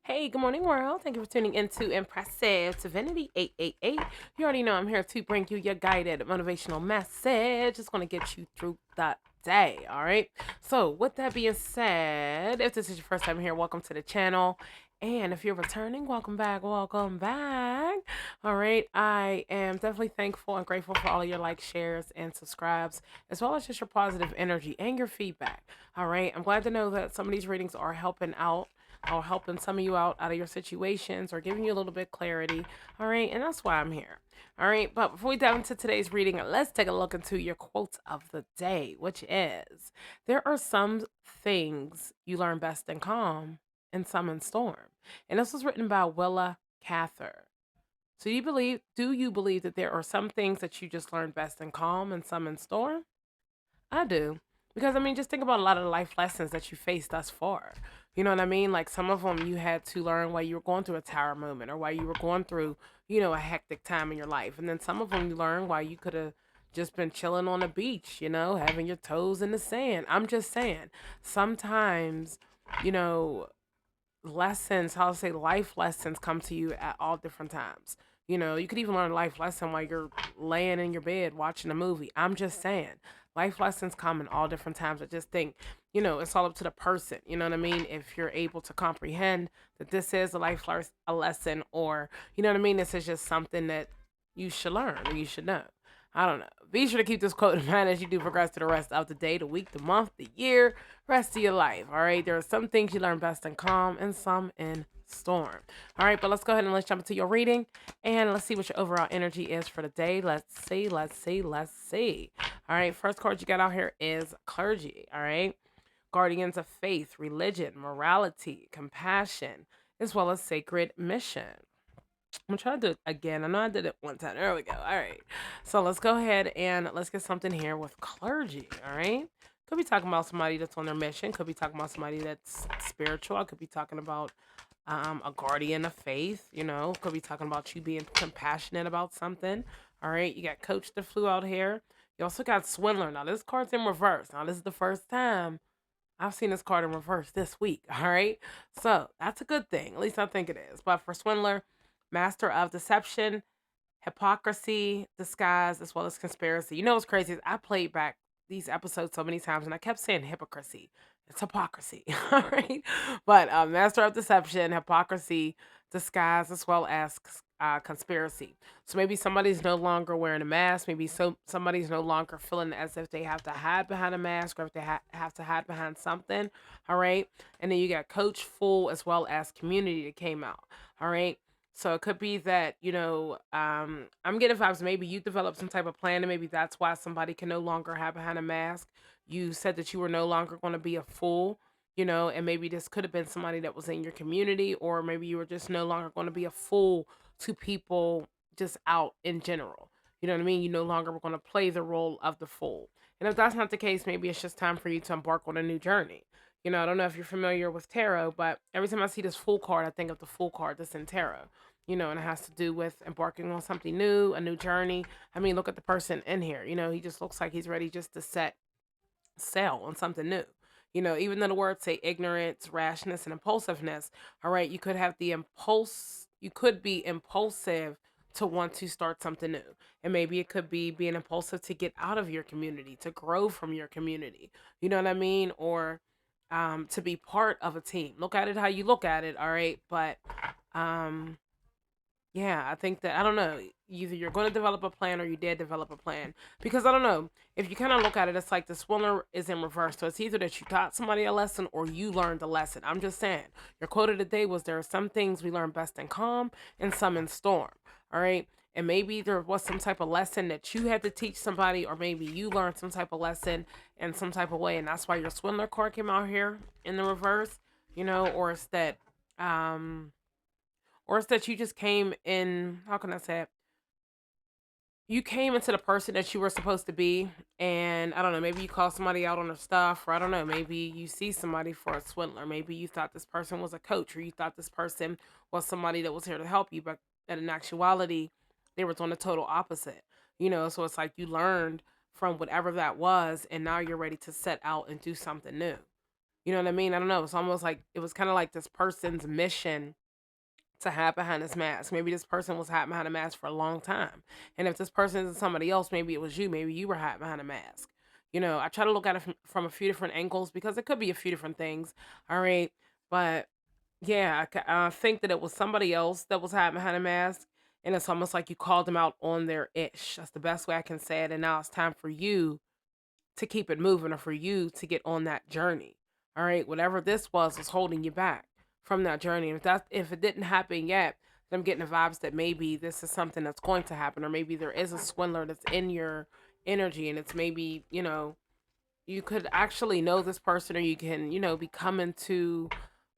Hey, good morning, world. Thank you for tuning into Impressive Divinity 888. You already know I'm here to bring you your guided motivational message. It's going to get you through the day. All right. So, with that being said, if this is your first time here, welcome to the channel. And if you're returning, welcome back. Welcome back. All right. I am definitely thankful and grateful for all of your likes, shares, and subscribes, as well as just your positive energy and your feedback. All right. I'm glad to know that some of these readings are helping out or helping some of you out of your situations or giving you a little bit clarity. All right. And that's why I'm here. All right. But before we dive into today's reading, let's take a look into your quote of the day, which is there are some things you learn best in calm and some in storm. And this was written by Willa Cather. So do you believe that there are some things that you just learn best in calm and some in storm? I do. Because I mean, just think about a lot of the life lessons that you faced thus far. You know what I mean? Like some of them you had to learn while you were going through a tower moment or while you were going through, a hectic time in your life. And then some of them you learn while you could have just been chilling on the beach, having your toes in the sand. I'm just saying, sometimes, you know, lessons, how to say life lessons come to you at all different times. You could even learn a life lesson while you're laying in your bed watching a movie. I'm just saying, life lessons come in all different times. I just think, it's all up to the person. You know what I mean? If you're able to comprehend that this is a lesson, or you know what I mean, this is just something that you should learn or you should know. I don't know. Be sure to keep this quote in mind as you do progress to the rest of the day, the week, the month, the year, rest of your life. All right. There are some things you learn best in calm and some in storm. All right. But let's go ahead and let's jump into your reading and let's see what your overall energy is for the day. Let's see. Let's see. Let's see. All right. First card you got out here is clergy. All right. Guardians of faith, religion, morality, compassion, as well as sacred mission. I'm trying to do it again. I know I did it one time. There we go. All right. So let's go ahead and let's get something here with clergy. All right. Could be talking about somebody that's on their mission. Could be talking about somebody that's spiritual. I could be talking about a guardian of faith. Could be talking about you being compassionate about something. All right. You got coach that flew out here. You also got swindler. Now this card's in reverse. Now this is the first time I've seen this card in reverse this week. All right. So that's a good thing. At least I think it is. But for swindler, master of deception, hypocrisy, disguise, as well as conspiracy. You know what's crazy is I played back these episodes so many times and I kept saying hypocrisy. It's hypocrisy. All right. But master of deception, hypocrisy, disguise, as well as conspiracy. So maybe somebody's no longer wearing a mask. Maybe somebody's no longer feeling as if they have to hide behind a mask or if they have to hide behind something. All right. And then you got coach, fool, as well as community that came out. All right. So it could be that, I'm getting vibes. Maybe you developed some type of plan, and maybe that's why somebody can no longer hide behind a mask. You said that you were no longer going to be a fool, and maybe this could have been somebody that was in your community, or maybe you were just no longer going to be a fool to people just out in general. You know what I mean? You no longer were going to play the role of the fool. And if that's not the case, maybe it's just time for you to embark on a new journey. I don't know if you're familiar with tarot, but every time I see this fool card, I think of the fool card that's in tarot, and it has to do with embarking on something new, a new journey. I mean, look at the person in here. He just looks like he's ready just to set sail on something new. Even though the words say ignorance, rashness, and impulsiveness, all right, you could be impulsive to want to start something new. And maybe it could be being impulsive to get out of your community, to grow from your community. You know what I mean? Or to be part of a team. Look at it how you look at it, all right? But um yeah, I think that I don't know. Either you're going to develop a plan or you did develop a plan. Because I don't know. If you kind of look at it, it's like the swimmer is in reverse. So it's either that you taught somebody a lesson or you learned a lesson. I'm just saying. Your quote of the day was there are some things we learn best in calm and some in storm. All right. And maybe there was some type of lesson that you had to teach somebody, or maybe you learned some type of lesson in some type of way. And that's why your swindler card came out here in the reverse, or it's that you just came in, how can I say it? You came into the person that you were supposed to be, and I don't know, maybe you call somebody out on their stuff, or I don't know, maybe you see somebody for a swindler. Maybe you thought this person was a coach, or you thought this person was somebody that was here to help you, but in actuality, they were on the total opposite. So it's like you learned from whatever that was, and now you're ready to set out and do something new. You know what I mean? I don't know. It's almost like it was kind of like this person's mission to hide behind this mask. Maybe this person was hiding behind a mask for a long time. And if this person is somebody else, maybe it was you. Maybe you were hiding behind a mask. I try to look at it from a few different angles because it could be a few different things. All right. But yeah, I think that it was somebody else that was hiding behind a mask. And it's almost like you called them out on their ish. That's the best way I can say it. And now it's time for you to keep it moving or for you to get on that journey. All right, whatever this was holding you back from that journey. If it didn't happen yet, then I'm getting the vibes that maybe this is something that's going to happen, or maybe there is a swindler that's in your energy, and it's maybe you could actually know this person, or you can be coming to.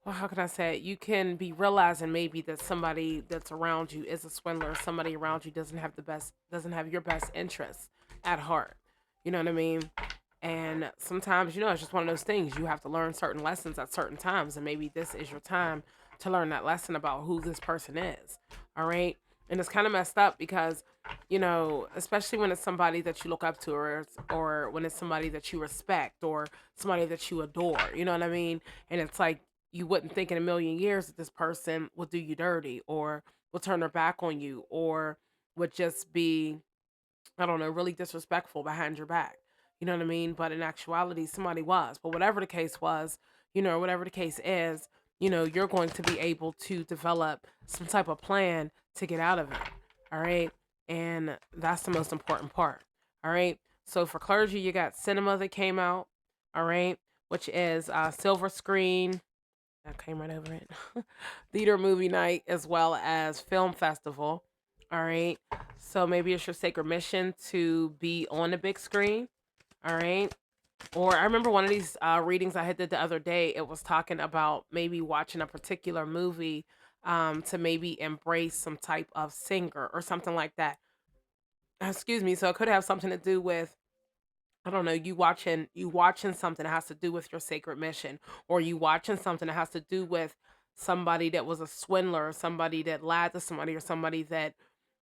Well, how can I say it? You can be realizing maybe that somebody that's around you is a swindler. Somebody around you doesn't have your best interests at heart. You know what I mean? And sometimes, it's just one of those things. You have to learn certain lessons at certain times. And maybe this is your time to learn that lesson about who this person is. All right. And it's kind of messed up because, especially when it's somebody that you look up to, or when it's somebody that you respect, or somebody that you adore. You know what I mean? And it's like you wouldn't think in a million years that this person would do you dirty, or would turn their back on you, or would just be, I don't know, really disrespectful behind your back. You know what I mean? But in actuality, somebody was. But whatever the case was, whatever the case is, you're going to be able to develop some type of plan to get out of it. All right. And that's the most important part. All right. So for clergy, you got cinema that came out. All right. Which is silver screen. I came right over it. Theater movie night, as well as film festival. All right. So maybe it's your sacred mission to be on the big screen. All right. Or I remember one of these readings I had did the other day. It was talking about maybe watching a particular movie to maybe embrace some type of singer or something like that. Excuse me. So it could have something to do with, I don't know, you watching something that has to do with your sacred mission, or you watching something that has to do with somebody that was a swindler, or somebody that lied to somebody, or somebody that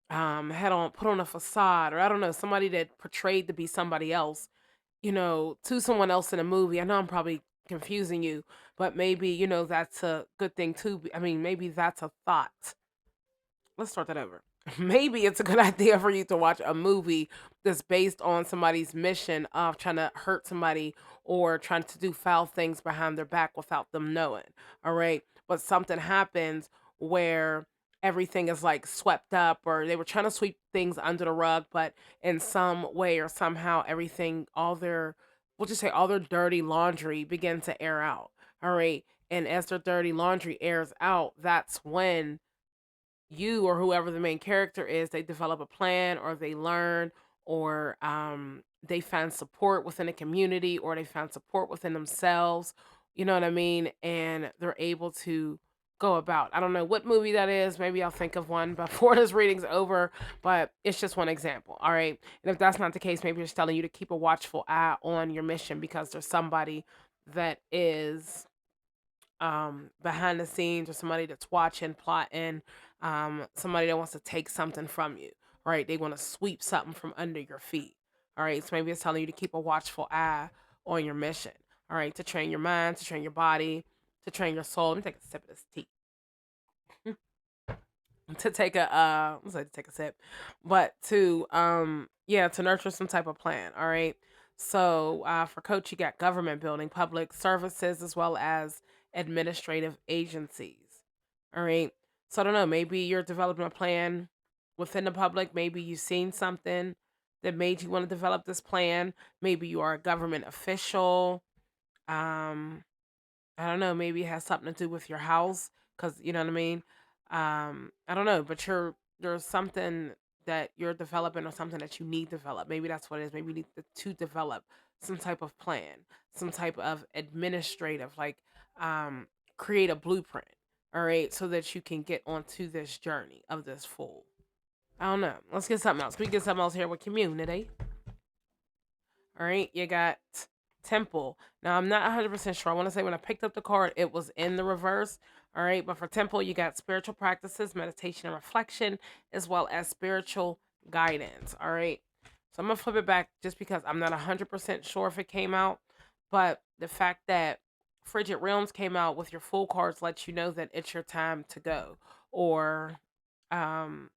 had on put on a facade, or I don't know, somebody that portrayed to be somebody else, to someone else in a movie. I know I'm probably confusing you, but maybe, that's a good thing too. I mean, maybe that's a thought. Let's start that over. Maybe it's a good idea for you to watch a movie that's based on somebody's mission of trying to hurt somebody, or trying to do foul things behind their back without them knowing. All right. But something happens where everything is like swept up, or they were trying to sweep things under the rug, but in some way or somehow, everything, we'll just say all their dirty laundry began to air out. All right. And as their dirty laundry airs out, that's when you, or whoever the main character is, they develop a plan, or they learn, or they find support within a community, or they find support within themselves. You know what I mean? And they're able to go about. I don't know what movie that is. Maybe I'll think of one before this reading's over, but it's just one example. All right. And if that's not the case, maybe it's telling you to keep a watchful eye on your mission, because there's somebody that is behind the scenes, or somebody that's watching, plotting, somebody that wants to take something from you, right? They want to sweep something from under your feet. All right. So maybe it's telling you to keep a watchful eye on your mission. All right. To train your mind, to train your body, to train your soul. Let me take a sip of this tea. To take a let's say to take a sip, but to yeah, to nurture some type of plan. All right. So for coach, you got government building, public services, as well as administrative agencies. All right. So I don't know, maybe you're developing a plan within the public. Maybe you've seen something that made you want to develop this plan. Maybe you are a government official. um I don't know, maybe it has something to do with your house, cuz you know what I mean? I don't know, but there's something that you're developing, or something that you need to develop. Maybe that's what it is. Maybe you need to develop some type of plan, some type of administrative, like um create a blueprint, all right, so that you can get onto this journey of this fool. I don't know. Let's get something else. We get something else here with community. All right, you got Temple. Now, I'm not 100% sure. I want to say when I picked up the card, it was in the reverse. All right, but for Temple, you got spiritual practices, meditation, and reflection, as well as spiritual guidance. All right, so I'm going to flip it back just because I'm not 100% sure if it came out. But the fact that frigid realms came out with your full cards lets you know that it's your time to go, or um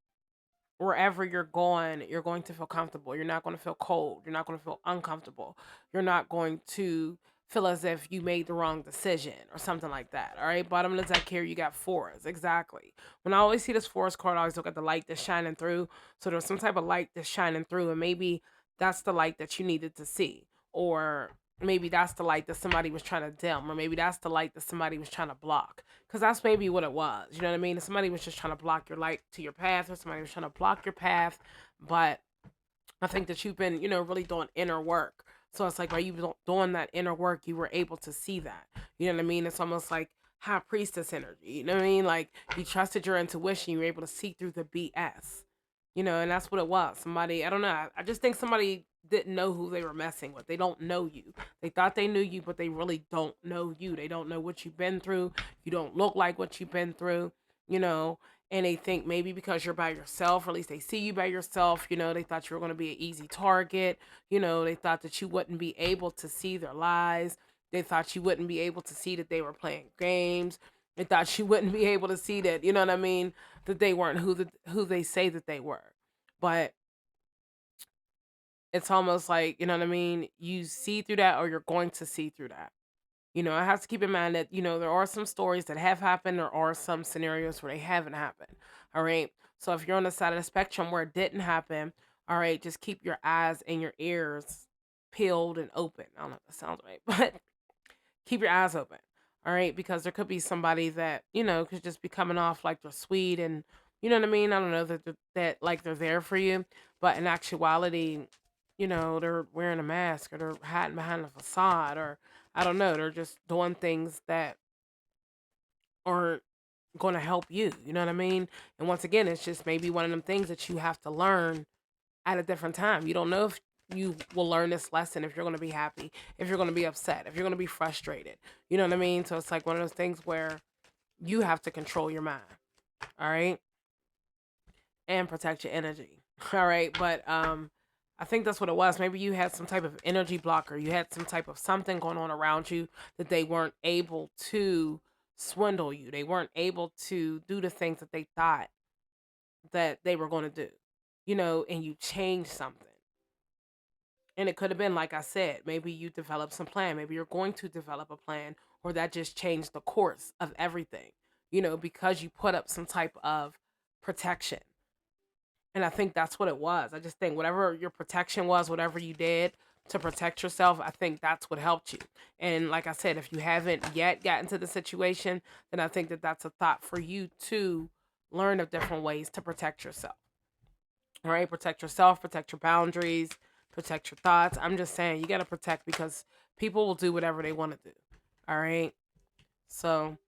wherever you're going to feel comfortable. You're not going to feel cold. You're not going to feel uncomfortable. You're not going to feel as if you made the wrong decision or something like that. All right. Bottom of the deck here, you got fours. Exactly. When I always see this forest card, I always look at the light that's shining through. So there's some type of light that's shining through, and maybe that's the light that you needed to see. Or maybe that's the light that somebody was trying to dim, or maybe that's the light that somebody was trying to block, because that's maybe what it was. You know what I mean? If somebody was just trying to block your light to your path, or somebody was trying to block your path. But I think that you've been, really doing inner work. So it's like while you were doing that inner work, you were able to see that. You know what I mean? It's almost like high priestess energy. You know what I mean? Like you trusted your intuition, you were able to see through the BS. And that's what it was. Somebody, I don't know. I just think somebody didn't know who they were messing with. They don't know you. They thought they knew you, but they really don't know you. They don't know what you've been through. You don't look like what you've been through, you know. And they think maybe because you're by yourself, or at least they see you by yourself, they thought you were going to be an easy target. They thought that you wouldn't be able to see their lies. They thought you wouldn't be able to see that they were playing games. They thought you wouldn't be able to see that, you know what I mean, that they weren't who they say that they were. But it's almost like, you know what I mean, you see through that, or you're going to see through that. I have to keep in mind that, there are some stories that have happened. There are some scenarios where they haven't happened. All right. So if you're on the side of the spectrum where it didn't happen, all right, just keep your eyes and your ears peeled and open. I don't know if that sounds right, but keep your eyes open. All right. Because there could be somebody that, could just be coming off like they're sweet, and, you know what I mean? I don't know that like they're there for you. But in actuality, they're wearing a mask, or they're hiding behind a facade, or I don't know, they're just doing things that aren't going to help you. You know what I mean? And once again, it's just maybe one of them things that you have to learn at a different time. You don't know if you will learn this lesson, if you're going to be happy, if you're going to be upset, if you're going to be frustrated. You know what I mean? So it's like one of those things where you have to control your mind. All right. And protect your energy. All right. But I think that's what it was. Maybe you had some type of energy blocker. You had some type of something going on around you that they weren't able to swindle you. They weren't able to do the things that they thought that they were going to do. And you changed something. And it could have been, like I said, maybe you developed some plan. Maybe you're going to develop a plan, or that just changed the course of everything, because you put up some type of protection. And I think that's what it was. I just think whatever your protection was, whatever you did to protect yourself, I think that's what helped you. And like I said, if you haven't yet gotten to the situation, then I think that that's a thought for you to learn of different ways to protect yourself. All right, protect yourself, protect your boundaries, protect your thoughts. I'm just saying you got to protect, because people will do whatever they want to do. All right. So,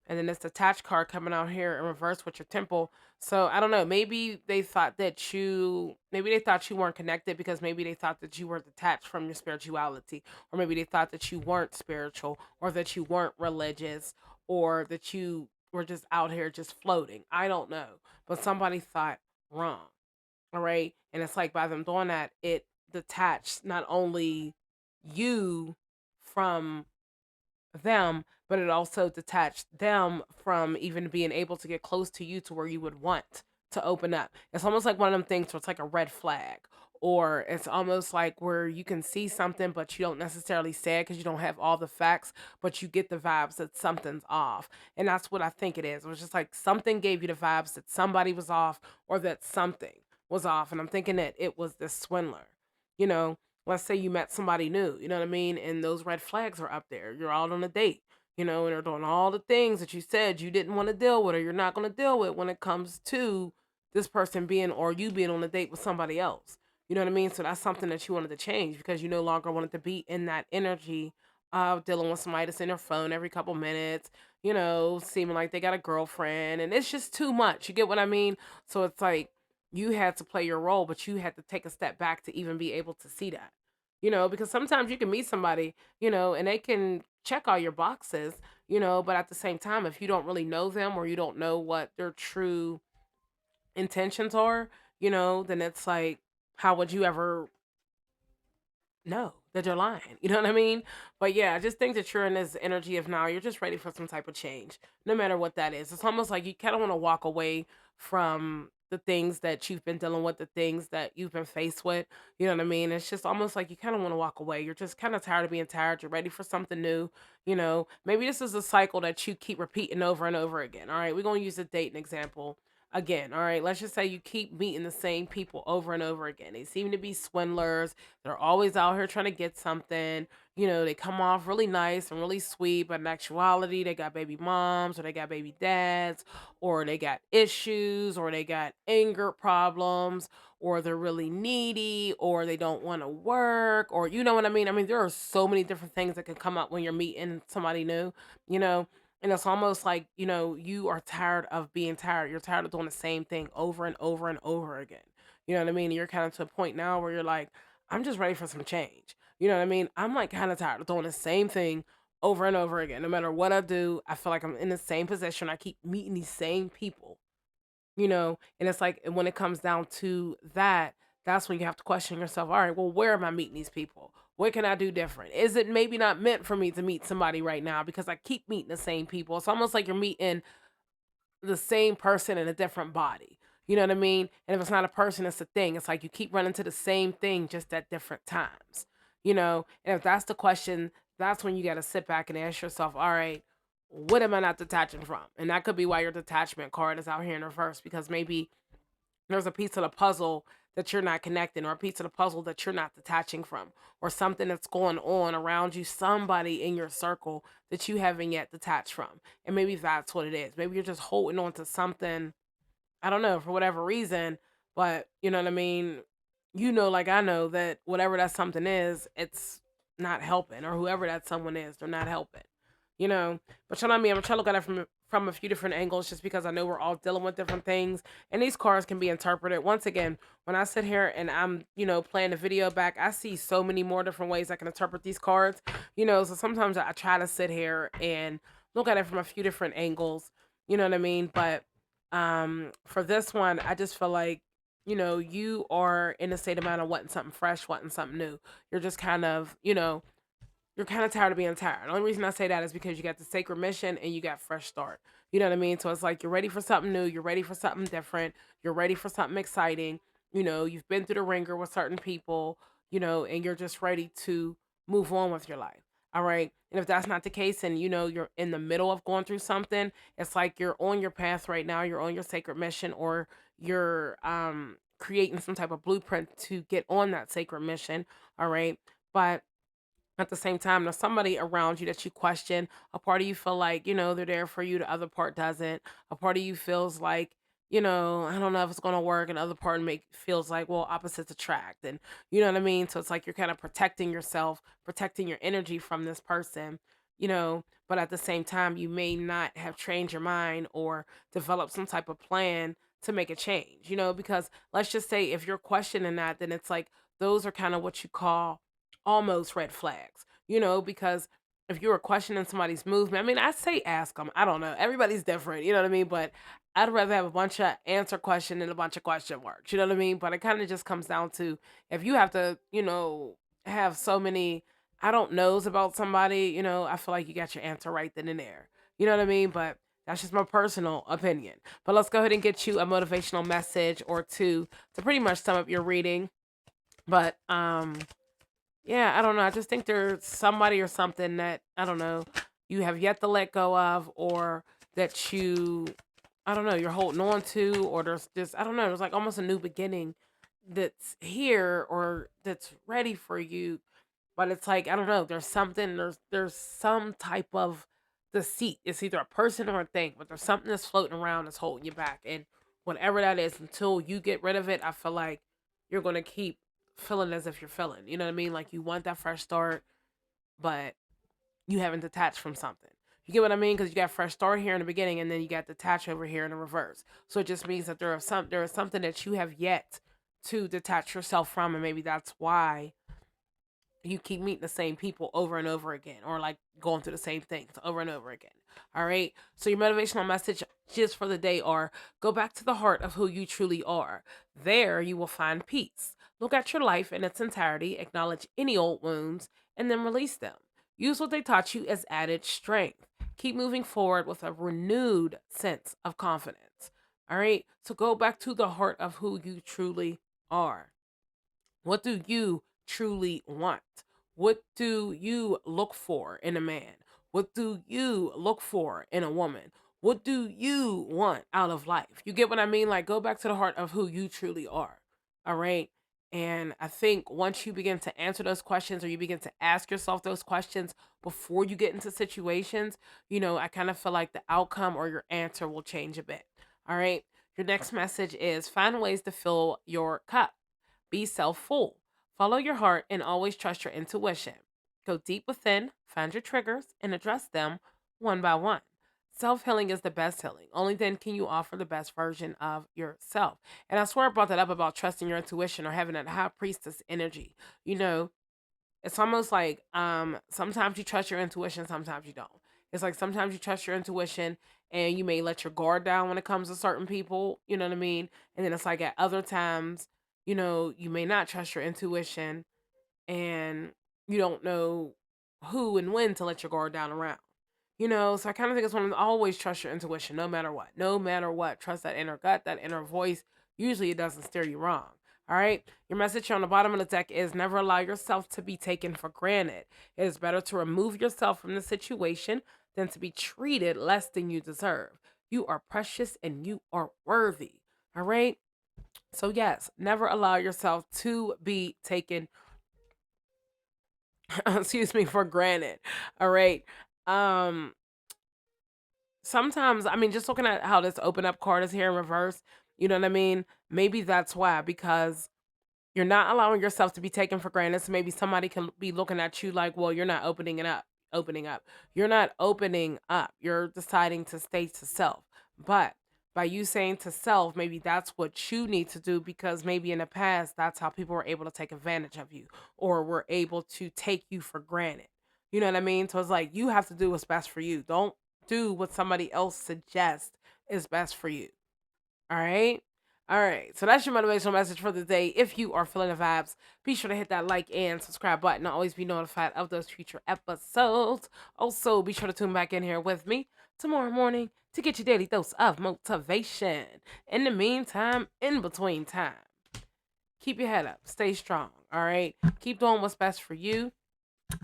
and then this detached card coming out here in reverse with your temple. So I don't know. Maybe they thought you weren't connected, because maybe they thought that you were detached from your spirituality, or maybe they thought that you weren't spiritual, or that you weren't religious, or that you were just out here just floating. I don't know, but somebody thought wrong. All right, and it's like by them doing that, it detached not only you from them, but it also detached them from even being able to get close to you to where you would want to open up. It's almost like one of them things where it's like a red flag, or it's almost like where you can see something, but you don't necessarily say it because you don't have all the facts, but you get the vibes that something's off. And that's what I think it is. It was just like something gave you the vibes that somebody was off, or that something was off. And I'm thinking that it was this swindler. You know, let's say you met somebody new, you know what I mean? And those red flags are up there. You're out on a date, and they're doing all the things that you said you didn't want to deal with, or you're not going to deal with when it comes to this person being, or you being on a date with somebody else. You know what I mean? So that's something that you wanted to change, because you no longer wanted to be in that energy of dealing with somebody that's in their phone every couple minutes, seeming like they got a girlfriend, and it's just too much. You get what I mean? So it's like you had to play your role, but you had to take a step back to even be able to see that. Because sometimes you can meet somebody, and they can check all your boxes, but at the same time, if you don't really know them, or you don't know what their true intentions are, then it's like, how would you ever know that you're lying. You know what I mean? But yeah, I just think that you're in this energy of now you're just ready for some type of change, no matter what that is. It's almost like you kind of want to walk away from the things that you've been dealing with, the things that you've been faced with. You know what I mean? It's just almost like you kind of want to walk away. You're just kind of tired of being tired. You're ready for something new. Maybe this is a cycle that you keep repeating over and over again. All right, we're going to use a dating example again. All right, let's just say you keep meeting the same people over and over again. They seem to be swindlers. They're always out here trying to get something. They come off really nice and really sweet, but in actuality, they got baby moms or they got baby dads or they got issues or they got anger problems or they're really needy or they don't want to work or you know what I mean? I mean, there are so many different things that can come up when you're meeting somebody new, you know? And it's almost like, you are tired of being tired. You're tired of doing the same thing over and over and over again. You know what I mean? And you're kind of to a point now where you're like, I'm just ready for some change. You know what I mean? I'm like kind of tired of doing the same thing over and over again. No matter what I do, I feel like I'm in the same position. I keep meeting these same people. And it's like when it comes down to that, that's when you have to question yourself. All right, well, where am I meeting these people? What can I do different? Is it maybe not meant for me to meet somebody right now because I keep meeting the same people? It's almost like you're meeting the same person in a different body. You know what I mean? And if it's not a person, it's a thing. It's like you keep running to the same thing just at different times. And if that's the question, that's when you got to sit back and ask yourself, all right, what am I not detaching from? And that could be why your detachment card is out here in reverse because maybe there's a piece of the puzzle that you're not connecting or a piece of the puzzle that you're not detaching from or something that's going on around you, somebody in your circle that you haven't yet detached from. And maybe that's what it is. Maybe you're just holding on to something, I don't know, for whatever reason, but you know what I mean? Like I know that whatever that something is, it's not helping, or whoever that someone is, they're not helping. You know, but you know what I mean? I'm trying to look at it from a few different angles, just because I know we're all dealing with different things, and these cards can be interpreted. Once again, when I sit here and I'm playing the video back, I see so many more different ways I can interpret these cards. So sometimes I try to sit here and look at it from a few different angles. You know what I mean? But for this one, I just feel like you are in a state of mind of wanting something fresh, wanting something new. You're just kind of you're kind of tired of being tired. The only reason I say that is because you got the sacred mission and you got fresh start. You know what I mean? So it's like you're ready for something new, you're ready for something different, you're ready for something exciting. You've been through the ringer with certain people, and you're just ready to move on with your life. All right. And if that's not the case and you're in the middle of going through something, it's like you're on your path right now, you're on your sacred mission, or you're creating some type of blueprint to get on that sacred mission. All right. But at the same time, there's somebody around you that you question. A part of you feel like, they're there for you. The other part doesn't. A part of you feels like, I don't know if it's going to work. And the other part feels like, well, opposites attract. And you know what I mean? So it's like you're kind of protecting yourself, protecting your energy from this person. But at the same time, you may not have trained your mind or developed some type of plan to make a change, because let's just say if you're questioning that, then it's like those are kind of what you call almost red flags, because if you were questioning somebody's movement, I mean, I say ask them. I don't know. Everybody's different, you know what I mean? But I'd rather have a bunch of answer question than a bunch of question marks, you know what I mean? But it kind of just comes down to if you have to, have so many I don't knows about somebody, I feel like you got your answer right then and there. You know what I mean? But that's just my personal opinion. But let's go ahead and get you a motivational message or two to pretty much sum up your reading. But yeah, I don't know. I just think there's somebody or something that I don't know you have yet to let go of, or that I don't know, you're holding on to, or there's just I don't know. There's like almost a new beginning that's here or that's ready for you, but it's like I don't know. There's some type of deceit. It's either a person or a thing, but there's something that's floating around that's holding you back, and whatever that is, until you get rid of it, I feel like you're gonna keep feeling as if you're feeling. You know what I mean? Like you want that fresh start, but you haven't detached from something. You get what I mean? Because you got fresh start here in the beginning, and then you got detach over here in the reverse. So it just means that there is something that you have yet to detach yourself from, and maybe that's why you keep meeting the same people over and over again, or like going through the same things over and over again. All right. So your motivational message just for the day are go back to the heart of who you truly are. There you will find peace. Look at your life in its entirety, acknowledge any old wounds, and then release them. Use what they taught you as added strength. Keep moving forward with a renewed sense of confidence. All right. So go back to the heart of who you truly are. What do you truly want? What do you look for in a man? What do you look for in a woman? What do you want out of life? You get what I mean? Like, go back to the heart of who you truly are. All right. And I think once you begin to answer those questions or you begin to ask yourself those questions before you get into situations, I kind of feel like the outcome or your answer will change a bit. All right. Your next message is find ways to fill your cup. Be self full. Follow your heart and always trust your intuition. Go deep within, find your triggers, and address them one by one. Self healing is the best healing. Only then can you offer the best version of yourself. And I swear I brought that up about trusting your intuition or having that high priestess energy. You know, it's almost like sometimes you trust your intuition, sometimes you don't. It's like sometimes you trust your intuition and you may let your guard down when it comes to certain people, you know what I mean? And then it's like at other times, you may not trust your intuition and you don't know who and when to let your guard down around. So I kind of think it's one of the, always trust your intuition no matter what. No matter what. Trust that inner gut, that inner voice. Usually it doesn't steer you wrong. All right. Your message here on the bottom of the deck is never allow yourself to be taken for granted. It is better to remove yourself from the situation than to be treated less than you deserve. You are precious and you are worthy. All right. So, yes, never allow yourself to be taken, excuse me, for granted. All right. Um, Sometimes, I mean, just looking at how this open up card is here in reverse, you know what I mean? Maybe that's why, because you're not allowing yourself to be taken for granted. So maybe somebody can be looking at you like, well, you're not opening up. You're not opening up. You're deciding to stay to self. But by you saying to self, maybe that's what you need to do because maybe in the past, that's how people were able to take advantage of you or were able to take you for granted. You know what I mean? So it's like you have to do what's best for you. Don't do what somebody else suggests is best for you. All right. All right. So that's your motivational message for the day. If you are feeling the vibes, be sure to hit that like and subscribe button to always be notified of those future episodes. Also, be sure to tune back in here with me tomorrow morning to get your daily dose of motivation. In the meantime, in between time, keep your head up. Stay strong. All right. Keep doing what's best for you.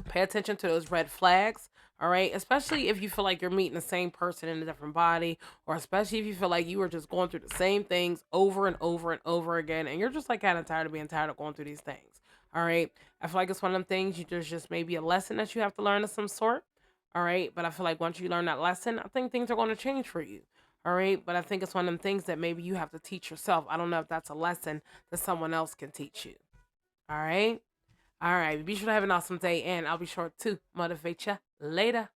Pay attention to those red flags, all right? Especially if you feel like you're meeting the same person in a different body, or especially if you feel like you are just going through the same things over and over and over again, and you're just like kind of tired of being tired of going through these things, all right? I feel like it's one of them things there's just maybe a lesson that you have to learn of some sort, all right? But I feel like once you learn that lesson, I think things are going to change for you. All right, but I think it's one of them things that maybe you have to teach yourself. I don't know if that's a lesson that someone else can teach you. All right. All right. Be sure to have an awesome day, and I'll be sure to motivate you later.